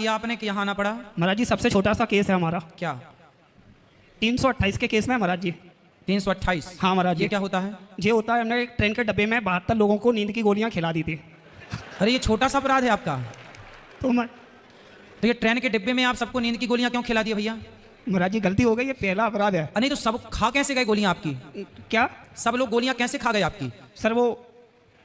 किया आपने कि यहाँ आना पड़ा? महाराज जी सबसे छोटा सा केस है हमारा। क्या? 328 के केस में महाराज जी। 328? हाँ महाराज जी। ये क्या होता है? ये होता है, हमने एक ट्रेन के डब्बे में 72 लोगों को नींद की गोलियां खिला दी थी। अरे ये छोटा सा अपराध है आपका? तो ये ट्रेन के डिब्बे में आप सबको नींद की गोलियां क्यों खिला दी भैया? महाराज जी गलती हो गई, ये पहला अपराध है। नहीं तो सब खा कैसे गए गोलियां आपकी? क्या? सब लोग गोलियां कैसे खा गए आपकी? सर वो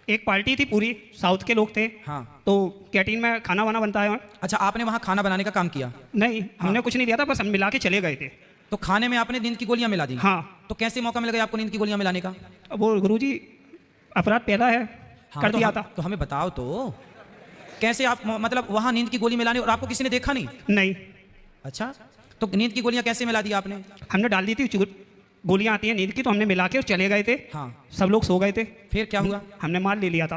एक पार्टी थी, पूरी साउथ के लोग थे। हाँ। तो कैंटीन में खाना वाना बनता है। अच्छा, आपने वहाँ खाना बनाने का काम किया? नहीं, हमने कुछ नहीं दिया था, बस हम मिला के चले गए थे। तो खाने में आपने नींद की गोलियां मिला दी? हाँ। तो कैसे मौका मिल गया आपको नींद की गोलियां मिलाने का? वो गुरुजी अपराध पहला है, हाँ, कर दिया था। तो हमें बताओ तो कैसे आप मतलब वहाँ नींद की गोली मिलाने और आपको किसी ने देखा नहीं? नहीं। अच्छा, तो नींद की गोलियां कैसे मिला दी आपने? हमने डाल दी थी, गोलियां आती हैं नींद की, तो हमने मिला के चले गए थे। हाँ। सब लोग सो गए थे। फिर क्या हुआ? हमने माल ले लिया था।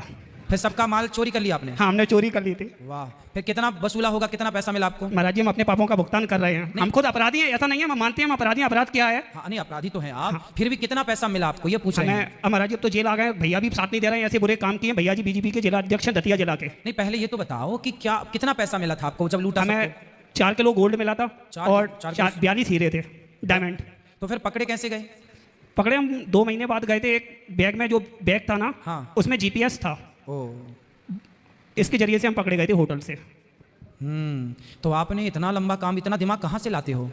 फिर सबका माल चोरी कर लिया आपने? हाँ, हमने चोरी कर ली थी। वाह, फिर कितना वसूला होगा, कितना पैसा मिला आपको? महाराज जी हम अपने पापों का भुगतान कर रहे हैं, हम खुद अपराधी हैं, ऐसा नहीं है, हम मानते हैं हम अपराधी हैं। अपराध क्या है? हाँ, नहीं अपराधी तो हैं आप। हाँ। फिर भी कितना पैसा मिला आपको, ये पूछ रहे हैं? महाराज जी अब तो जेल आ गए, भैया भी साथ नहीं दे रहे हैं, ऐसे बुरे काम किए भैया जी, बीजेपी के जिला अध्यक्ष हैं दतिया जिला के। नहीं, पहले ये तो बताओ कि क्या कितना पैसा मिला था आपको जब लूटा? हमें 4 किलो गोल्ड मिला था और 42 हीरे थे, डायमंड। तो फिर पकड़े कैसे गए? पकड़े हम 2 महीने बाद गए थे। एक बैग में, जो बैग था ना, हाँ। उसमें जीपीएस था। इसके जरिए से हम पकड़े गए थे होटल से। तो आपने इतना लंबा काम, इतना दिमाग कहाँ से लाते हो?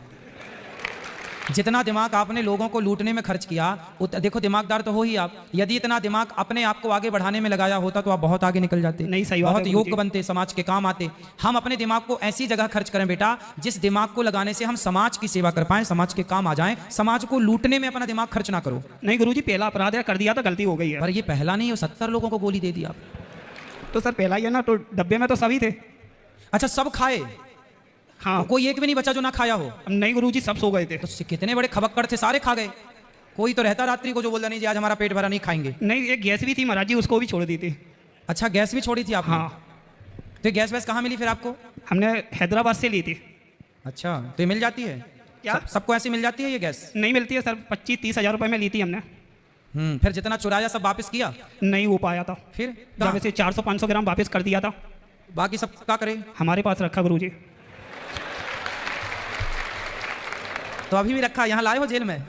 जितना दिमाग आपने लोगों को लूटने में खर्च किया, देखो दिमागदार तो हो ही आप। यदि इतना दिमाग अपने आप को आगे बढ़ाने में लगाया होता तो आप बहुत आगे निकल जाते। नहीं, सही बात है, बहुत योग्य बनते, समाज के काम आते। हम अपने दिमाग को ऐसी जगह खर्च करें बेटा जिस दिमाग को लगाने से हम समाज की सेवा कर पाए, समाज के काम आ जाए। समाज को लूटने में अपना दिमाग खर्च ना करो। नहीं गुरुजी, पहला अपराध है, कर दिया था, गलती हो गई है। पर ये पहला नहीं, 70 लोगों को गोली दे दी आप। तो सर पहला ही है ना, तो डब्बे में तो सभी थे। अच्छा, सब खाए? हाँ। तो कोई एक भी नहीं बचा जो ना खाया हो? नहीं गुरुजी, सब सो गए थे। तो कितने बड़े खबक्कड़ थे, सारे खा गए। कोई तो रहता रात्रि को जो बोलता नहीं जी आज हमारा पेट भरा, नहीं खाएंगे। नहीं, एक गैस भी थी महाराज जी, उसको भी छोड़ दी थी। अच्छा, गैस भी छोड़ी थी आपने? हाँ। तो गैस वैस कहाँ मिली फिर आपको? हमने हैदराबाद से ली थी। अच्छा, तो ये मिल जाती है क्या? सबको ऐसी मिल जाती है ये गैस? नहीं मिलती है सर, 25-30 हज़ार रुपये में ली थी हमने। फिर जितना चुराया सब वापस किया? नहीं हो पाया था। फिर जब से 400-500 ग्राम वापस कर दिया था। बाकी सब क्या करे? हमारे पास रखा गुरुजी। तो अभी भी रखा? यहाँ लाए हो जेल में?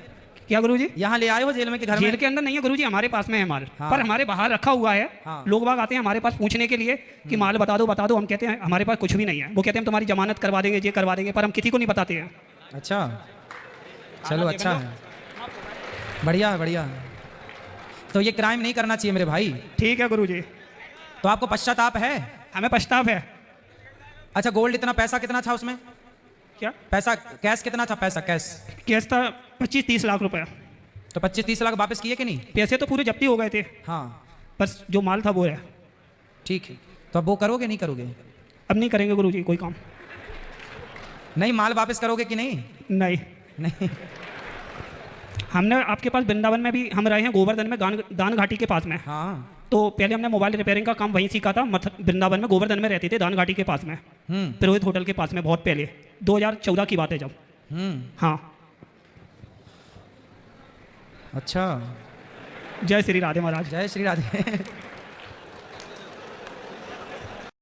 क्या गुरुजी? यहाँ ले आए हो जेल में कि घर में? जेल के अंदर नहीं है गुरुजी, हमारे पास में है माल। हाँ। पर हमारे बाहर रखा हुआ है। हाँ। लोग बाग आते हैं हमारे पास पूछने के लिए कि माल बता दो बता दो। हम कहते हैं हमारे पास कुछ भी नहीं है। वो कहते हैं हम तुम्हारी जमानत करवा देंगे, ये करवा देंगे, पर हम किसी को नहीं बताते हैं। अच्छा, चलो अच्छा है, बढ़िया है, बढ़िया। तो ये क्राइम नहीं करना चाहिए मेरे भाई। ठीक है गुरुजी। तो आपको पश्चाताप है? हमें पछतावा है। अच्छा, गोल्ड इतना, पैसा कितना था उसमें? क्या पैसा? कैश कितना था? पैसा कैश केस था 25-30 लाख रुपए। तो 25-30 लाख वापस किए कि नहीं? पैसे तो पूरे जब्ती हो गए थे। हाँ, बस जो माल था वो है। ठीक है। तो अब वो करोगे नहीं करोगे? अब नहीं करेंगे गुरुजी कोई काम। नहीं, माल वापस करोगे कि नहीं? नहीं। नहीं। हमने आपके पास वृंदावन में भी हम रहे हैं, गोवर्धन में, दान घाटी के पास में। हाँ। तो पहले हमने मोबाइल रिपेयरिंग का काम वहीं सीखा था। वृंदावन में, गोवर्धन में रहते थे, दान घाटी के पास में, पुरोहित होटल के पास में, बहुत पहले 2014 की बात है जब। हाँ। अच्छा, जय श्री राधे महाराज। जय श्री राधे।